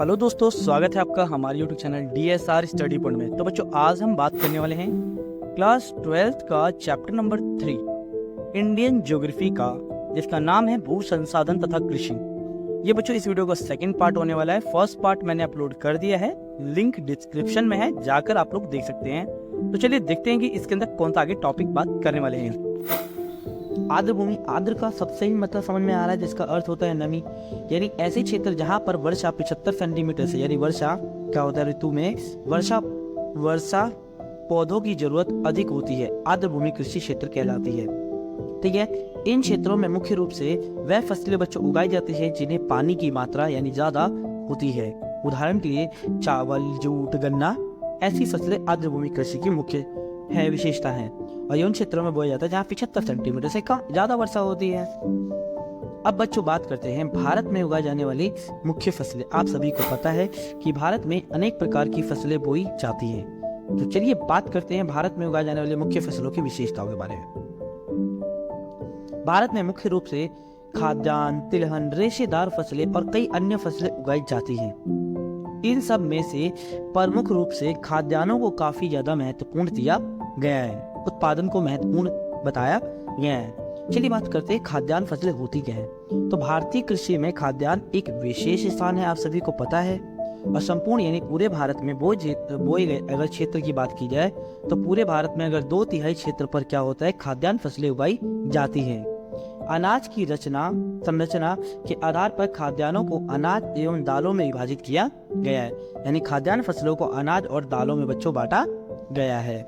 Hello दोस्तों, स्वागत है आपका हमारे YouTube channel DSR study point में। तो बच्चों, आज हम बात करने वाले हैं क्लास 12th का चैप्टर नंबर 3 इंडियन ज्योग्राफी का, जिसका नाम है भू संसाधन तथा कृषि। ये बच्चों इस वीडियो का सेकंड पार्ट होने वाला है। फर्स्ट पार्ट मैंने अपलोड कर दिया है, लिंक डिस्क्रिप्शन में है, जाकर आप लोग देख सकते हैं। तो चलिए देखते हैं कि इसके अंदर कौन सा आगे टॉपिक बात करने वाले हैं। आर्द्र भूमि, आर्द्र का सबसे ही मतलब समझ में आ रहा है, जिसका अर्थ होता है नमी, यानी ऐसे क्षेत्र जहां पर वर्षा 75 सेंटीमीटर से, यानी वर्षा क्या होता है ऋतु में वर्षा पौधों की जरूरत अधिक होती है, आर्द्र भूमि कृषि क्षेत्र कहलाती है। ठीक है, इन क्षेत्रों में मुख्य रूप से वह फसलें बच्चों उगाई जाती है जिन्हें पानी की मात्रा यानी ज्यादा होती है। उदाहरण के लिए चावल, जूट, गन्ना, ऐसी फसलें आर्द्र भूमि कृषि की मुख्य है विशेषता है, और ये उन क्षेत्रों में बोया जाता है जहाँ 75 सेंटीमीटर से कम ज्यादा वर्षा होती है। अब बच्चों बात करते हैं भारत में उगाई जाने वाली मुख्य फसलें। आप सभी को पता है कि भारत में अनेक प्रकार की फसलें बोई जाती हैं। तो चलिए बात करते हैं भारत में उगाई जाने वाली मुख्य फसलों की विशेषताओं के बारे में। भारत में मुख्य रूप से खाद्यान्न, तिलहन, रेशेदार फसलें और कई अन्य फसलें उगाई जाती हैं। इन सब में से प्रमुख रूप से खाद्यान्नों को काफी ज्यादा महत्वपूर्ण दिया गया है, उत्पादन को महत्वपूर्ण बताया गया है। चलिए बात करते हैं खाद्यान्न फसलें होती क्या है। तो भारतीय कृषि में खाद्यान्न एक विशेष स्थान है, आप सभी को पता है। और संपूर्ण यानी पूरे भारत में बोए गए अगर क्षेत्र की बात की जाए तो पूरे भारत में अगर 2/3 क्षेत्र पर क्या होता है, खाद्यान्न फसलें उगाई जाती हैं। अनाज की संरचना के आधार पर खाद्यान्नों को अनाज एवं दालों में विभाजित किया गया है, यानी खाद्यान्न फसलों को अनाज और दालों में बच्चों बांटा गया है।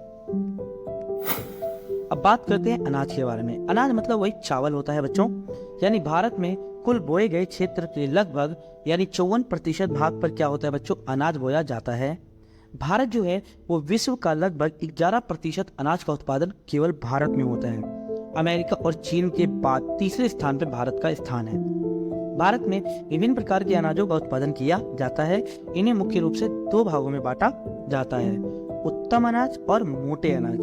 अब बात करते हैं अनाज के बारे में। अनाज मतलब वही चावल होता है बच्चों, यानी भारत में कुल बोए गए क्षेत्र के लगभग यानी 54% भाग पर क्या होता है बच्चों, अनाज बोया जाता है। भारत जो है वो विश्व का लगभग 11% अनाज का उत्पादन केवल भारत में होता है। अमेरिका और चीन के बाद तीसरे स्थान पर भारत का स्थान है। भारत में विभिन्न प्रकार के अनाजों का उत्पादन किया जाता है। इन्हें मुख्य रूप से 2 भागों में बांटा जाता है, उत्तम अनाज और मोटे अनाज।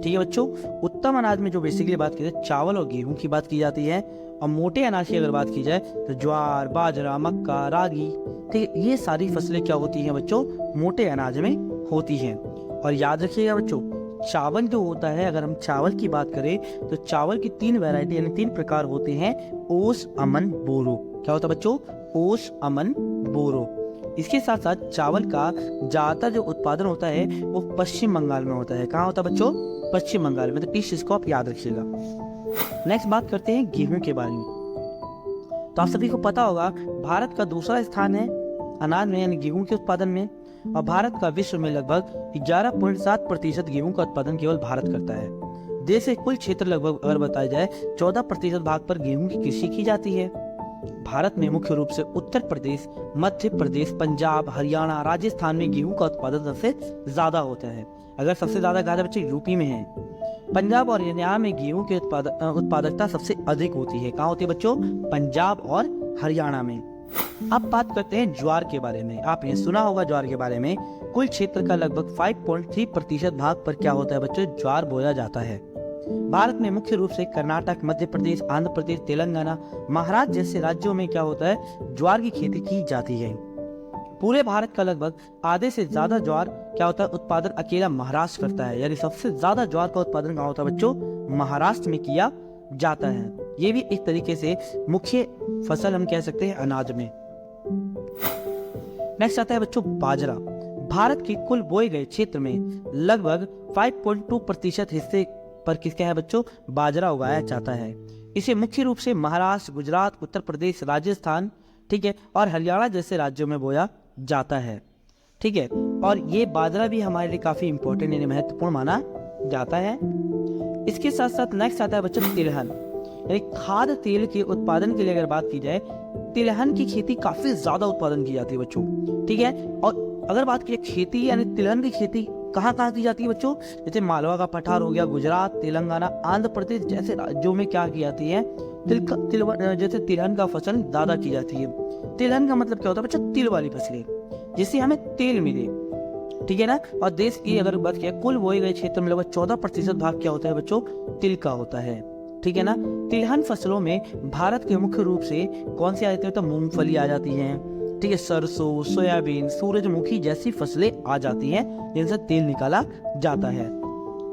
ठीक है बच्चों, उत्तम अनाज में जो बेसिकली बात की जाए चावल और गेहूं की बात की जाती है, और मोटे अनाज की अगर बात की जाए तो ज्वार, बाजरा, मक्का, रागी, ठीक है, ये सारी फसलें क्या होती हैं बच्चों, मोटे अनाज में होती हैं। और याद रखिएगा बच्चों, चावल जो होता है, अगर हम चावल की बात करें तो चावल की 3 वैरायटी यानी 3 प्रकार होते हैं, ओस, अमन, बोरो। क्या होता है बच्चों, ओस, अमन, बोरो। इसके साथ साथ चावल का ज्यादातर जो उत्पादन होता है वो पश्चिम बंगाल में होता है। कहाँ होता है बच्चों, पश्चिम बंगाल में। तो प्लीज इसको आप याद रखिएगा। नेक्स्ट बात करते हैं गेहूं के बारे में। तो आप सभी को पता होगा भारत का दूसरा स्थान है अनाज में यानी गेहूं के उत्पादन में, और भारत का विश्व में लगभग 11.7% गेहूं का उत्पादन केवल भारत करता है। देश के कुल क्षेत्र लगभग अगर बताया जाए 14% भाग पर गेहूं की कृषि की जाती है। भारत में मुख्य रूप से उत्तर प्रदेश, मध्य प्रदेश, पंजाब, हरियाणा, राजस्थान में गेहूं का उत्पादन सबसे ज्यादा होता है। अगर सबसे ज्यादा कहा बच्चे यूपी में है। पंजाब और हरियाणा में गेहूं की उत्पादकता सबसे अधिक होती है। कहाँ होती है बच्चों, पंजाब और हरियाणा में। अब बात करते हैं ज्वार के बारे में। आपने सुना होगा ज्वार के बारे में। कुल क्षेत्र का लगभग 5.3% भाग पर क्या होता है बच्चों, ज्वार बोया जाता है। भारत में मुख्य रूप से कर्नाटक, मध्य प्रदेश, आंध्र प्रदेश, तेलंगाना, महाराष्ट्र जैसे राज्यों में क्या होता है, ज्वार की खेती की जाती है। पूरे भारत का लगभग आधे से ज्यादा ज्वार क्या होता है उत्पादन अकेला महाराष्ट्र करता है, यानी सबसे ज्यादा ज्वार का उत्पादन कहाँ होता है बच्चों, महाराष्ट्र में किया जाता है। ये भी एक तरीके से मुख्य फसल हम कह सकते हैं अनाज में। नेक्स्ट आता है बच्चों बाजरा। भारत के कुल बोए गए क्षेत्र में लगभग 5.2% हिस्से पर किसका है बच्चों, बाजरा उगाया जाता है। इसे मुख्य रूप से महाराष्ट्र, गुजरात, उत्तर प्रदेश, राजस्थान, ठीक है, और हरियाणा जैसे राज्यों में बोया जाता है। ठीक है, और ये बाजरा भी हमारे लिए काफी इंपॉर्टेंट यानी महत्वपूर्ण माना जाता है। इसके साथ साथ नेक्स्ट आता है बच्चों तिलहन, यानी खाद्य तेल के उत्पादन के लिए अगर बात की जाए, तिलहन की खेती काफी ज्यादा उत्पादन की जाती है बच्चों। ठीक है, और अगर बात की जाए खेती यानी तिलहन की खेती कहाँ कहाँ की जाती है बच्चों, जैसे मालवा का पठार हो गया, गुजरात, तेलंगाना, आंध्र प्रदेश जैसे राज्यों में क्या की जाती है, जैसे तिलहन का फसल ज्यादा की जाती है। तिलहन का मतलब क्या होता है बच्चों, तिल वाली फसलें जिससे हमें तेल मिले। ठीक है ना, और देश की अगर बात किया कुल बोए गए क्षेत्र में लगभग 14% भाग क्या होता है बच्चों, तिल का होता है। ठीक है ना, तिलहन फसलों में भारत के मुख्य रूप से कौन सी आ जाती है, तो मूंगफली आ जाती है, ठीक है, सरसों, सोयाबीन, सूरजमुखी जैसी फसलें आ जाती हैं जिनसे तेल निकाला जाता है।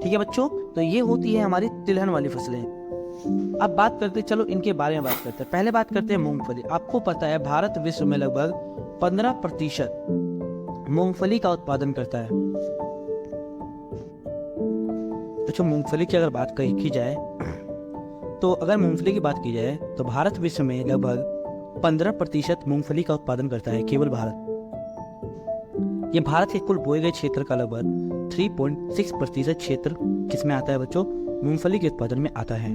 ठीक है बच्चों, तो ये होती है हमारी तिलहन वाली फसलें। अब बात करते, चलो इनके बारे में बात करते हैं। पहले बात करते हैं मूंगफली। आपको पता है भारत विश्व में लगभग 15% मूंगफली का उत्पादन करता है। अच्छा, मूंगफली की अगर बात की जाए तो अगर मूंगफली की बात की जाए तो भारत विश्व में लगभग 15% मूंगफली का उत्पादन करता है, केवल भारत। ये भारत के कुल बोए गए क्षेत्र का लगभग 3.6% क्षेत्र किसमें आता है बच्चों? मूंगफली के उत्पादन में आता है।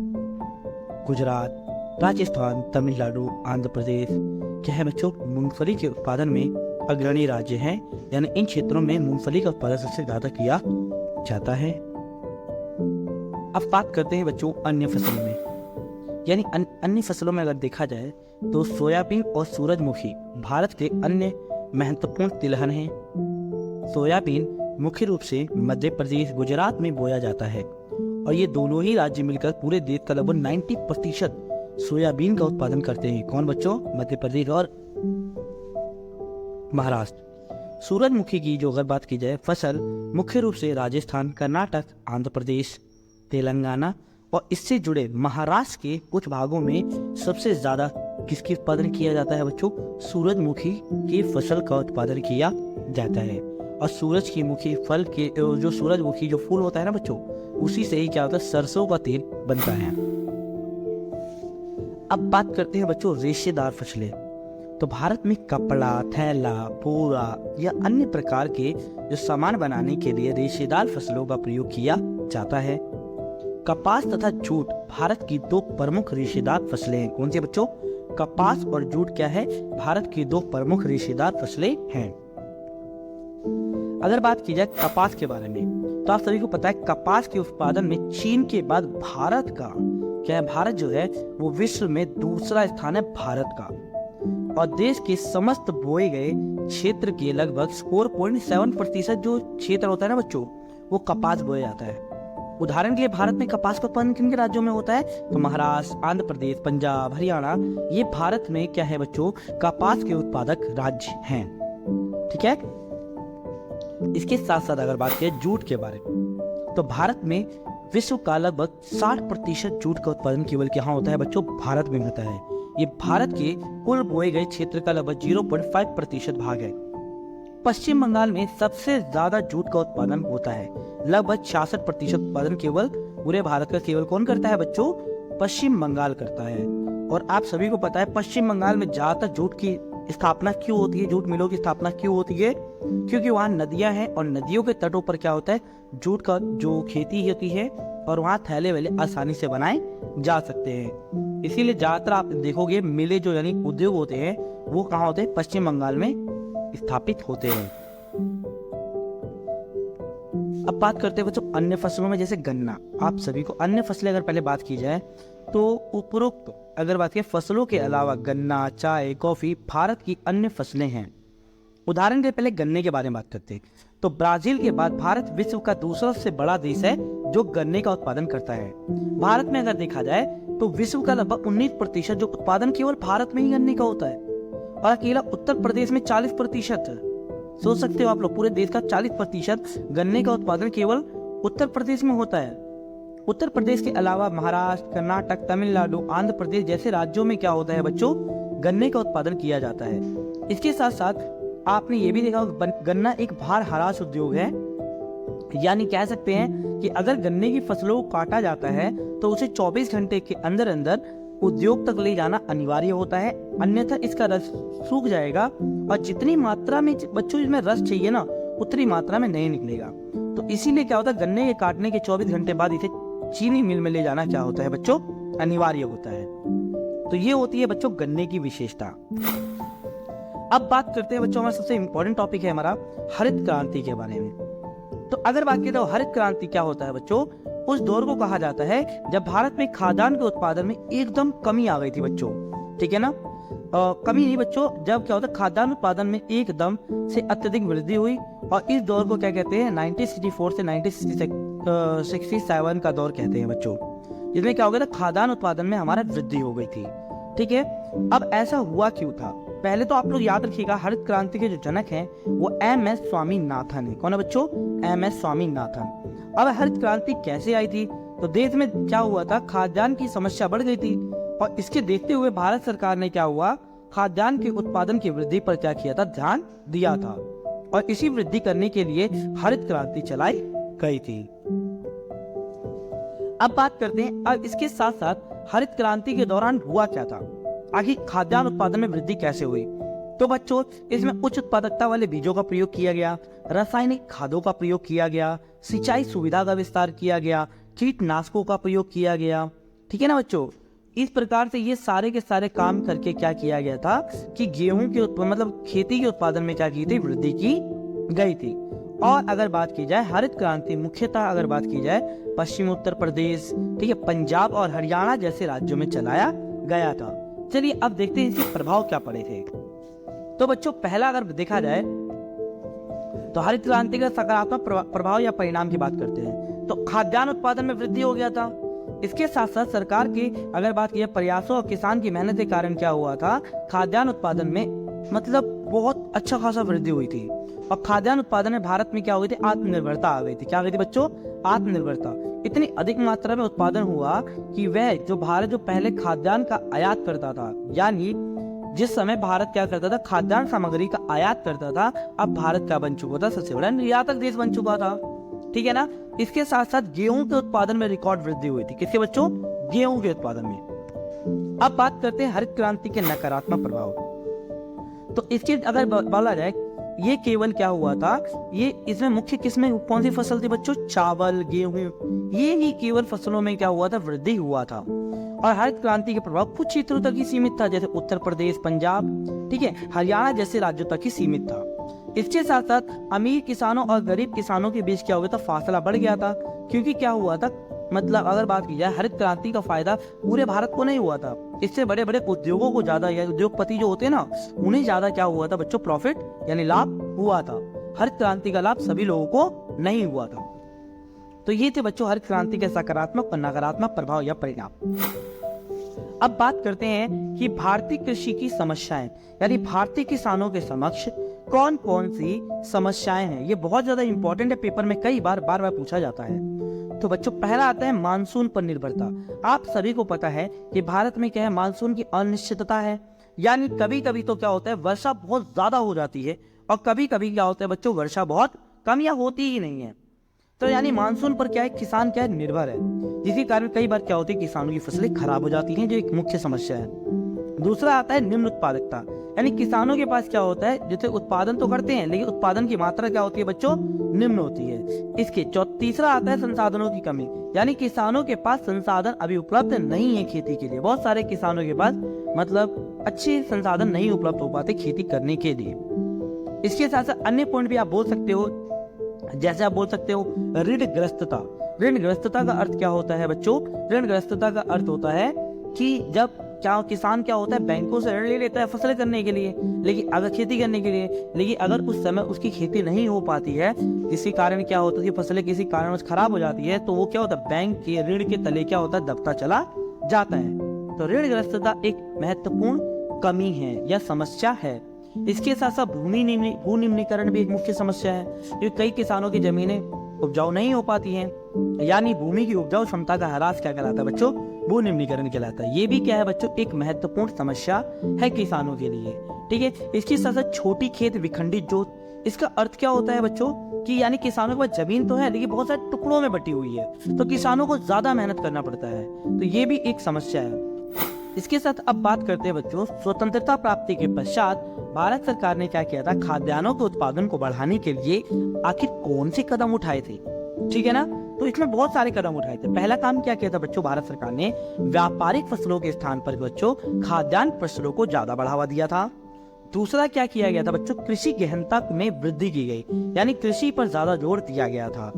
गुजरात, राजस्थान, तमिलनाडु, आंध्र प्रदेश क्या है बच्चों, मूंगफली के उत्पादन में अग्रणी राज्य हैं, यानी इन क्षेत्रों में मूंगफली का उत्पादन सबसे ज्यादा किया जाता है। अब बात करते हैं बच्चों अन्य फसलों में, यानी अन्य फसलों में अगर देखा जाए तो सोयाबीन और सूरजमुखी भारत के अन्य महत्वपूर्ण तिलहन हैं। सोयाबीन मुख्य रूप से मध्य प्रदेश, गुजरात में बोया जाता है और ये दोनों ही राज्य मिलकर पूरे देश का लगभग 90% सोयाबीन का उत्पादन करते हैं। कौन बच्चों? मध्य प्रदेश और महाराष्ट्र। सूरजमुखी की जो अगर बात की जाए फसल मुख्य रूप से राजस्थान, कर्नाटक, आंध्र प्रदेश, तेलंगाना और इससे जुड़े महाराष्ट्र के कुछ भागों में सबसे ज्यादा किसकी उत्पादन किया जाता है बच्चों? सूरजमुखी की फसल का उत्पादन किया जाता है। और सूरज की मुखी फल के जो सूरजमुखी जो फूल होता है ना बच्चों, उसी से ही क्या होता है, सरसों का तेल बनता है। अब बात करते हैं बच्चों रेशेदार फसलें। तो भारत में कपड़ा, थैला, बोरा या अन्य प्रकार के जो सामान बनाने के लिए रेशेदार फसलों का प्रयोग किया जाता है। कपास तथा जूट भारत की दो प्रमुख रेशेदार फसलें हैं। कौन सी बच्चों? कपास और जूट क्या है? भारत की दो प्रमुख रेशेदार फसलें हैं। अगर बात की जाए कपास के बारे में तो आप सभी को पता है कपास के उत्पादन में चीन के बाद भारत का क्या है, भारत जो है वो विश्व में दूसरा स्थान है भारत का। और देश के समस्त बोए गए क्षेत्र के लगभग 4.7% जो क्षेत्र होता है ना बच्चों, वो कपास बोया जाता है। उदाहरण के लिए भारत में कपास का उत्पादन किन के राज्यों में होता है? तो महाराष्ट्र, आंध्र प्रदेश, पंजाब, हरियाणा, ये भारत में क्या है बच्चों, कपास के उत्पादक राज्य हैं। ठीक है, इसके साथ साथ अगर बात करें जूट के बारे में तो भारत में विश्व का लगभग 60% जूट का उत्पादन केवल कहाँ होता है बच्चों? भारत में होता है। ये भारत के कुल बोए गए क्षेत्र का लगभग 0.5% भाग है। पश्चिम बंगाल में सबसे ज्यादा जूट का उत्पादन होता है, लगभग 66% उत्पादन केवल पूरे भारत का केवल कौन करता है बच्चों? पश्चिम बंगाल करता है। और आप सभी को पता है पश्चिम बंगाल में ज्यादातर जूट की स्थापना क्यों होती है, जूट मिलों की स्थापना क्यों होती है? क्योंकि वहाँ नदियां हैं और नदियों के तटों पर क्या होता है, जूट का जो खेती होती है और वहाँ थैले वेले आसानी से बनाए जा सकते हैं। इसीलिए ज्यादातर आप देखोगे मिले जो यानी उद्योग होते हैं वो कहाँ होते हैं? पश्चिम बंगाल में स्थापित होते हैं। अब बात करते हैं बच्चों अन्य फसलों में, जैसे गन्ना। आप सभी को अन्य फसलें अगर पहले बात की जाए तो उपरोक्त अगर बात करें फसलों के अलावा गन्ना, चाय, कॉफी भारत की अन्य फसलें हैं। उदाहरण के पहले गन्ने के बारे में बात करते हैं तो ब्राजील के बाद भारत विश्व का दूसरा सबसे बड़ा देश है जो गन्ने का उत्पादन करता है। भारत में अगर देखा जाए तो विश्व का लगभग 19% जो उत्पादन केवल भारत में ही गन्ने का होता है और अकेला उत्तर प्रदेश में 40%। सोच सकते हो आप लोग, पूरे देश का 40% गन्ने का उत्पादन केवल उत्तर प्रदेश में होता है। उत्तर प्रदेश के अलावा महाराष्ट्र, कर्नाटक, तमिलनाडु, आंध्र प्रदेश जैसे राज्यों में क्या होता है बच्चों? गन्ने का उत्पादन किया जाता है। इसके साथ साथ आपने ये भी देखा गन्ना एक भार हरास उद्योग है, यानी कह सकते हैं कि अगर गन्ने की फसलों को काटा जाता है तो उसे 24 घंटे के अंदर अंदर उद्योग तक ले जाना अनिवार्य होता है, अन्यथा इसका रस सूख जाएगा और जितनी मात्रा में बच्चों इसमें रस चाहिए ना उतनी मात्रा में नहीं निकलेगा। तो इसीलिए क्या होता है, गन्ने के काटने के 24 घंटे बाद इसे चीनी मिल में ले जाना क्या होता है बच्चों? अनिवार्य होता है। तो ये होती है बच्चों गन्ने की विशेषता। अब बात करते हैं बच्चों, हमारा सबसे इंपॉर्टेंट टॉपिक है हमारा हरित क्रांति के बारे में। तो अगर बात करें तो हरित क्रांति क्या होता है बच्चों? उस दौर को कहा जाता है जब भारत में खाद्यान्न के उत्पादन में एकदम कमी आ गई थी बच्चों। ठीक है ना, कमी नहीं बच्चों, जब क्या होता है खाद्यान्न उत्पादन में एकदम से अत्यधिक वृद्धि हुई और इस दौर को क्या कहते हैं? 1964 से 1967 का दौर कहते हैं बच्चों। इसमें क्या हो गया था, खाद्यान्न उत्पादन में हमारा वृद्धि हो गई थी। ठीक है, अब ऐसा हुआ क्यों था? पहले तो आप लोग याद रखिएगा, हरित क्रांति के जो जनक हैं वो एम.एस. स्वामीनाथन है। कौन है बच्चों? एम.एस. स्वामीनाथन। अब हरित क्रांति कैसे आई थी? तो देश में क्या हुआ था, खाद्यान्न की समस्या बढ़ गई थी और इसके देखते हुए भारत सरकार ने क्या हुआ, खाद्यान्न के उत्पादन की वृद्धि पर क्या किया था, ध्यान दिया था और इसी वृद्धि करने के लिए हरित क्रांति चलाई गई थी। अब बात करते हैं, अब इसके साथ साथ हरित क्रांति के दौरान हुआ क्या था, आखिर खाद्यान्न उत्पादन में वृद्धि कैसे हुई। तो बच्चों इसमें उच्च उत्पादकता वाले बीजों का प्रयोग किया गया, रासायनिक खादों का प्रयोग किया गया, सिंचाई सुविधा का विस्तार किया गया, कीटनाशकों का प्रयोग किया गया। ठीक है ना बच्चों, इस प्रकार से ये सारे के सारे काम करके क्या किया गया था कि गेहूं के मतलब खेती के उत्पादन में क्या की थी, वृद्धि की गई थी। और अगर बात की जाए हरित क्रांति मुख्यतः अगर बात की जाए पश्चिम उत्तर प्रदेश, ठीक है, पंजाब और हरियाणा जैसे राज्यों में चलाया गया था। चलिए अब देखते हैं इसके प्रभाव क्या पड़े थे। तो बच्चों पहला अगर देखा जाए तो हरित क्रांति का सकारात्मक प्रभाव या परिणाम की बात करते हैं तो खाद्यान्न उत्पादन में वृद्धि हो गया था। इसके साथ साथ सरकार की अगर बात की प्रयासों और किसान की मेहनत के कारण क्या हुआ था, खाद्यान्न उत्पादन में मतलब बहुत अच्छा खासा वृद्धि हुई थी और खाद्यान्न उत्पादन में भारत में क्या हो गई थी, आत्मनिर्भरता आ गई थी। क्या आ गई थी बच्चों? आत्मनिर्भरता। इतनी अधिक मात्रा में उत्पादन हुआ कि वह जो भारत जो पहले खाद्यान्न का आयात करता था, यानी जिस समय भारत क्या करता था, खाद्यान्न सामग्री का आयात करता था, अब भारत क्या बन चुका था, सबसे बड़ा निर्यातक देश बन चुका था। ठीक है ना। इसके साथ साथ गेहूं के उत्पादन में रिकॉर्ड वृद्धि हुई थी। किसके बच्चों? गेहूं के उत्पादन में। अब बात करते हैं हरित क्रांति के नकारात्मक प्रभाव। तो इसके अगर बोला जाए ये केवल क्या हुआ था, ये इसमें मुख्य किस्में कौन सी फसल थी बच्चों? चावल, गेहूं, ये ही केवल फसलों में क्या हुआ था, वृद्धि हुआ था। और हरित क्रांति के प्रभाव कुछ क्षेत्रों तक ही सीमित था, जैसे उत्तर प्रदेश, पंजाब, ठीक है, हरियाणा जैसे राज्यों तक ही सीमित था। इसके साथ साथ अमीर किसानों और गरीब किसानों के बीच क्या हो गया था, फासला बढ़ गया था। क्योंकि क्या हुआ था, मतलब अगर बात की जाए हरित क्रांति का फायदा पूरे भारत को नहीं हुआ था, इससे बड़े बड़े उद्योगों को ज्यादा, या उद्योगपति जो होते हैं ना, उन्हें ज्यादा क्या हुआ था बच्चों, प्रॉफिट यानी लाभ हुआ था। हरित क्रांति का लाभ सभी लोगों को नहीं हुआ था। तो ये थे बच्चों हरित क्रांति के सकारात्मक और नकारात्मक प्रभाव या परिणाम। अब बात करते हैं कि भारतीय कृषि की समस्याएं, यानी भारतीय किसानों के समक्ष कौन कौन सी समस्याएं हैं। ये बहुत ज्यादा इंपॉर्टेंट है, पेपर में कई बार पूछा जाता है। तो बच्चों पहला आता है मानसून पर निर्भरता। आप सभी को पता है कि भारत में क्या है, मानसून की अनिश्चितता है, यानी कभी कभी तो क्या होता है, वर्षा बहुत ज्यादा हो जाती है और कभी कभी क्या होता है बच्चों, वर्षा बहुत कम या होती ही नहीं है। तो यानी मानसून पर क्या है, किसान क्या है, निर्भर है, जिसके कारण कई बार क्या होती है, किसानों की फसलें खराब हो जाती हैं, जो एक मुख्य समस्या है। दूसरा आता है निम्न उत्पादकता, यानी किसानों के पास क्या होता है, जैसे उत्पादन तो करते हैं लेकिन उत्पादन की मात्रा क्या होती है बच्चों, निम्न होती है। इसके तीसरा आता है संसाधनों की कमी, यानी किसानों के पास संसाधन अभी उपलब्ध नहीं है खेती के लिए। बहुत सारे किसानों के पास मतलब अच्छे संसाधन नहीं उपलब्ध हो पाते खेती करने के लिए। इसके साथ साथ अन्य पॉइंट भी आप बोल सकते हो, जैसे आप बोल सकते हो ऋणग्रस्तता। ऋणग्रस्तता का अर्थ क्या होता है बच्चों? ऋणग्रस्तता का अर्थ होता है कि जब क्या किसान क्या होता है, बैंकों से ऋण ले लेता है फसलें करने के लिए, लेकिन अगर खेती करने के लिए, लेकिन अगर उस समय उसकी खेती नहीं हो पाती है, किसी कारण क्या होता है, फसलें किसी कारण खराब हो जाती है, तो वो क्या होता है, बैंक के ऋण के तले क्या होता है, दबता चला जाता है। तो ऋणग्रस्तता एक महत्वपूर्ण कमी है या समस्या है। इसके साथ साथ भू निम्नीकरण भी एक मुख्य समस्या है, क्योंकि कई किसानों की जमीनें उपजाऊ नहीं हो पाती हैं, यानी भूमि की उपजाऊ क्षमता का ह्रास क्या कहलाता है बच्चों, भू निम्नीकरण कहलाता है। ये भी क्या है बच्चों, एक महत्वपूर्ण समस्या है किसानों के लिए। ठीक है। इसके साथ साथ छोटी खेत विखंडित जोत, इसका अर्थ क्या होता है बच्चों कि यानी किसानों के पास जमीन तो है लेकिन बहुत सारे टुकड़ों में बटी हुई है, तो किसानों को ज्यादा मेहनत करना पड़ता है, तो ये भी एक समस्या है। इसके साथ अब बात करते हैं बच्चों, स्वतंत्रता प्राप्ति के पश्चात भारत सरकार ने क्या किया था, खाद्यान्नों के उत्पादन को बढ़ाने के लिए आखिर कौन से कदम उठाए थे। ठीक है ना। तो इसमें बहुत सारे कदम उठाए थे। पहला काम क्या किया था बच्चों, भारत सरकार ने व्यापारिक फसलों के स्थान पर बच्चों खाद्यान्न फसलों को ज्यादा बढ़ावा दिया था। दूसरा क्या किया गया था बच्चों, कृषि गहनता में वृद्धि की गई, यानी कृषि पर ज्यादा जोर दिया गया था।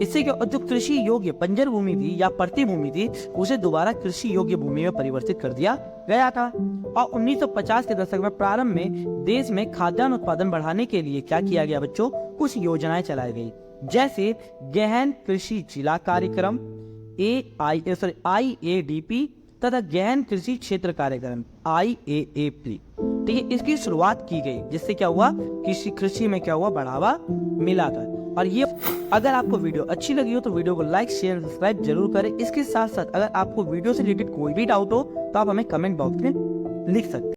इससे जो कृषि योग्य बंजर भूमि थी या परती भूमि थी, उसे दोबारा कृषि योग्य भूमि में परिवर्तित कर दिया गया था। और 1950 के दशक में प्रारंभ में देश में खाद्यान्न उत्पादन बढ़ाने के लिए क्या किया गया बच्चों, कुछ योजनाएं चलाई गई, जैसे गहन कृषि जिला कार्यक्रम IADP तथा गहन कृषि क्षेत्र कार्यक्रम IAAP। ठीक है, इसकी शुरुआत की गई, जिससे क्या हुआ, कृषि में क्या हुआ, बढ़ावा मिला था। और ये अगर आपको वीडियो अच्छी लगी हो तो वीडियो को लाइक शेयर सब्सक्राइब जरूर करें। इसके साथ साथ अगर आपको वीडियो से रिलेटेड कोई भी डाउट हो तो आप हमें कमेंट बॉक्स में लिख सकते हैं।